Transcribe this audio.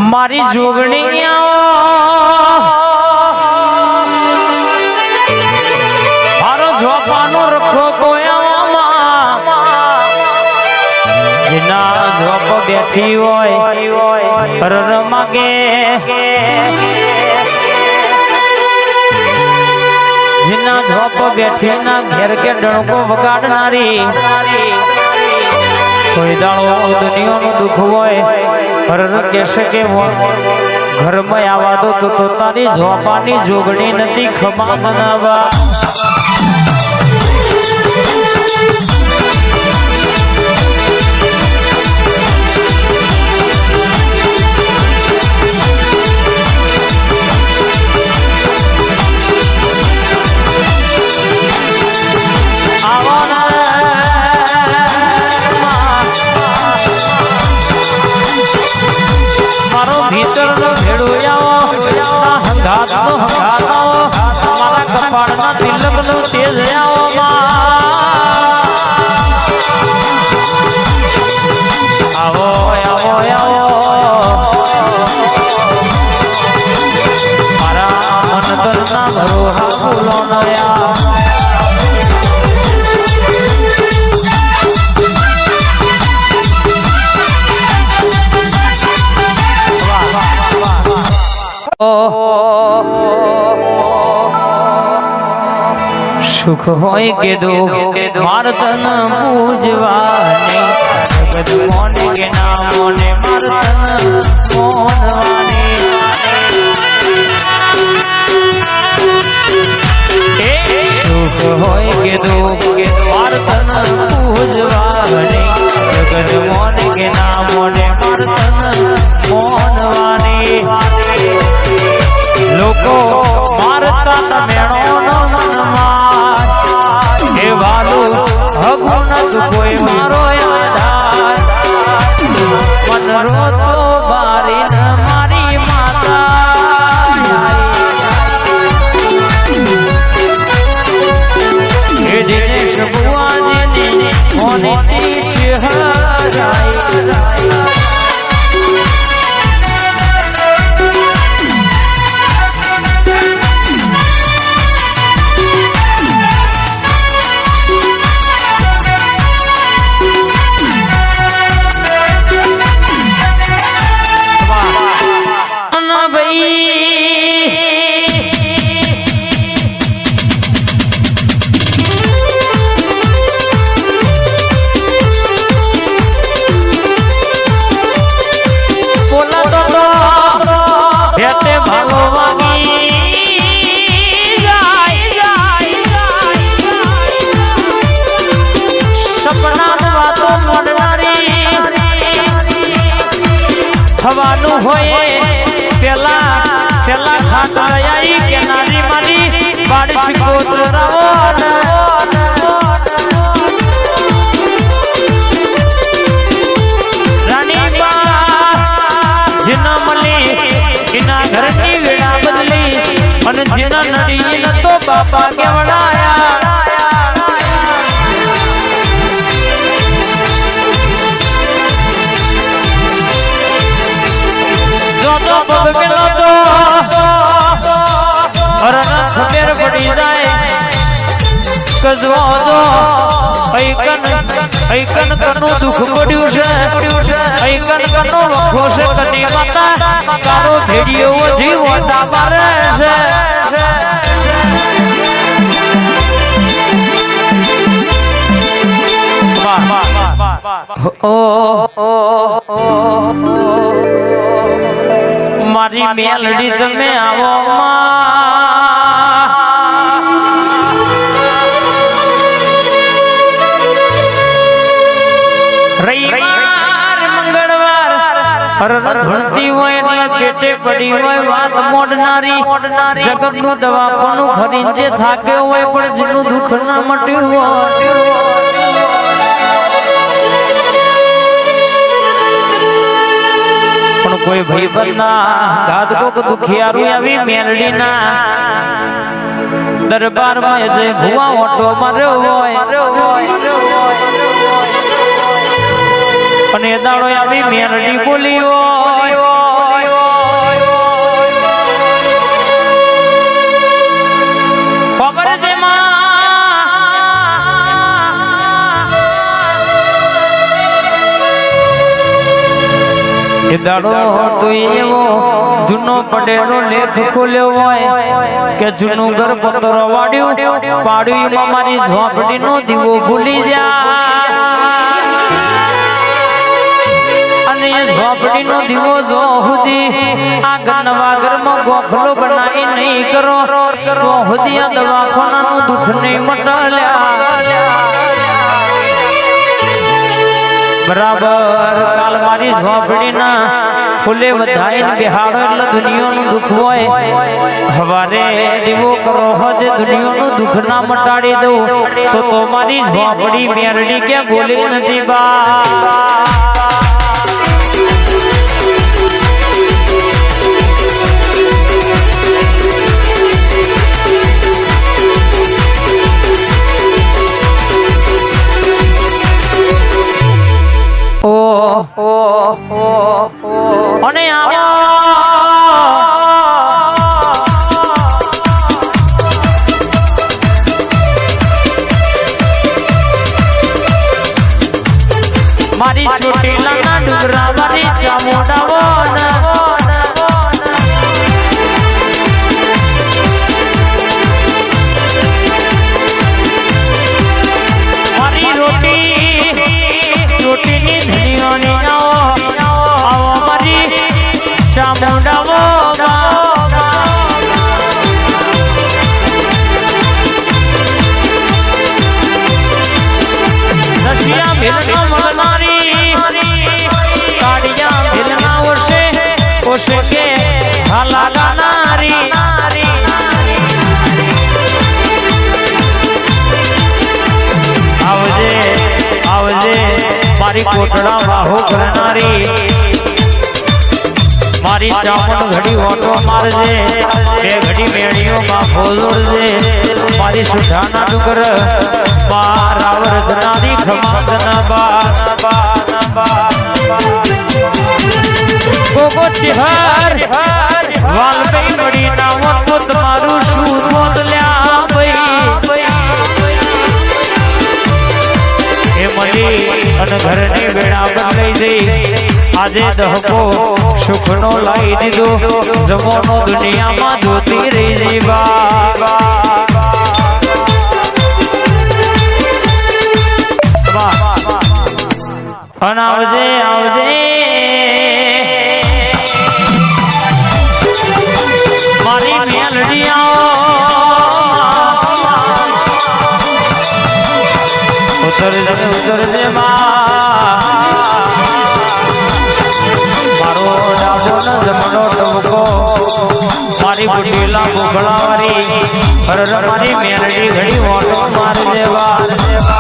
મારી જોગણી મારો જોપાનો રખો કોયામાં જેના જોપ બેઠી હોય રમાગે જેના જોપ બેઠી ના ઘેર કે ડણકો વગાડનારી કોઈ દાડો દુનિયાનું દુઃખ હોય પર કહેશે કે ઘરમાં આવા દો તો તારી ઝોપાની જોગણી નથી ખમા બનાવવા મારા કપાળના તિલકનું તેજ આવો આવો આવો મારા મનદરના ભરોહા ભૂલો નયા સુખ હોય કે દુઃખ મારતન પૂજવાની જગત મોને કે ના મોને મારતન મોનવાની સુખ હોય કે દુઃખ મારતન પૂજવાની જગત મોને કે ના મોને મારતન મોનવાની લોકો મારતા તમેણો મનમાં એ વાલું હગુનત કોઈ મારો આધાર મન રોતો બારીન મારી માતા એ દિનેશ બુઆજીની મોની છે હરાઈ થવાનું હોય પેલા ખાટલાઈ કે નારી મારી બાડી કોતરાવો રાણી બા જીના મલી એના ઘરની વેળા બદલી અને જીના નડી ન તો બાપા કેવડાયા ખબર પડી જાય કજવો દો ઐકન કનું દુઃખ પડ્યું છે ઐકન કનો વખો છે કની માતા તારો ભેડિયો વધી હોતા મારે છે મારી મેલડી તમે આવો રવિવાર મંગળવાર ધૂળતી હોય એટલે પેટે પડી હોય વાત મોડનારી જગતનું દવાખાનું ખરીને જે થાકે હોય પણ જેનું દુઃખ ના મટ્યું હોય પણ કોઈ ભાઈબંધના ઘાત કોક દુખિયારું આવી મેલડીના દરબારમાં જે ભુવા ઓટો માર્યો હોય અને દાડો આવી મેલડી બોલી હોય એ દાડો તો એવો જૂનો પડેલો લેખ ખોલ્યો હોય કે જૂનું ઘર પત્ર વાડ્યું પાડ્યું એમાં મારી ઝોપડીનો દીવો ભૂલી જાય અને એ ઝોપડીનો દીવો જો સુધી આ નવા ઘરમાં ગોખલો બનાવી નહીં કરો તો સુધી આ દવાખાનાનું દુઃખ નહીં મટાલ્યા બરાબર કાલ મારી ઝોપડીના ફૂલે વધાઈને બિહાડો એટલે દુનિયાનું દુઃખ હોય હવારે દીવો કરો હજ દુનિયાનું દુઃખ ના મટાડી દઉં તો મારી ઝોપડી મેરડી કે બોલી નથી બા અને મારી ચોટીલાના ડુંગરા મારી ચામુંડાવો મારી રોટીની ધણીઓની આવો મારી ચામુંડાવો નશિયા ભીલનો મળનારી કાળિયા ભીલના ઓશે કે હાલા ગાનારી આવજે મારી કોટડા વાહો કરનારી મારી ચામણ ઘડી ઓટો મારજે બે ઘડી મેળીઓમાં ફોલોડજે મારી સુધાના ડુંગર મારા વર્ધનારી ખમાદના બા ગોગો ચિહર વાલભાઈ મળી ના તો તમારું શું મોદલ્યા ભાઈ એ મળી અને ઘરની બેડા બદલાઈ જઈ આજે દહકો સુખનો લાવી દીધો જમોનો દુનિયામાં જોતી રહી જઈ બા અને આવજે મારી મેલડી ઉતરજે મારો ડાબો ન જમણો ટબકો મારી બુટીલા બોગળાવાળી મારી મેલડી ઘડી ઓટો મારજે વાર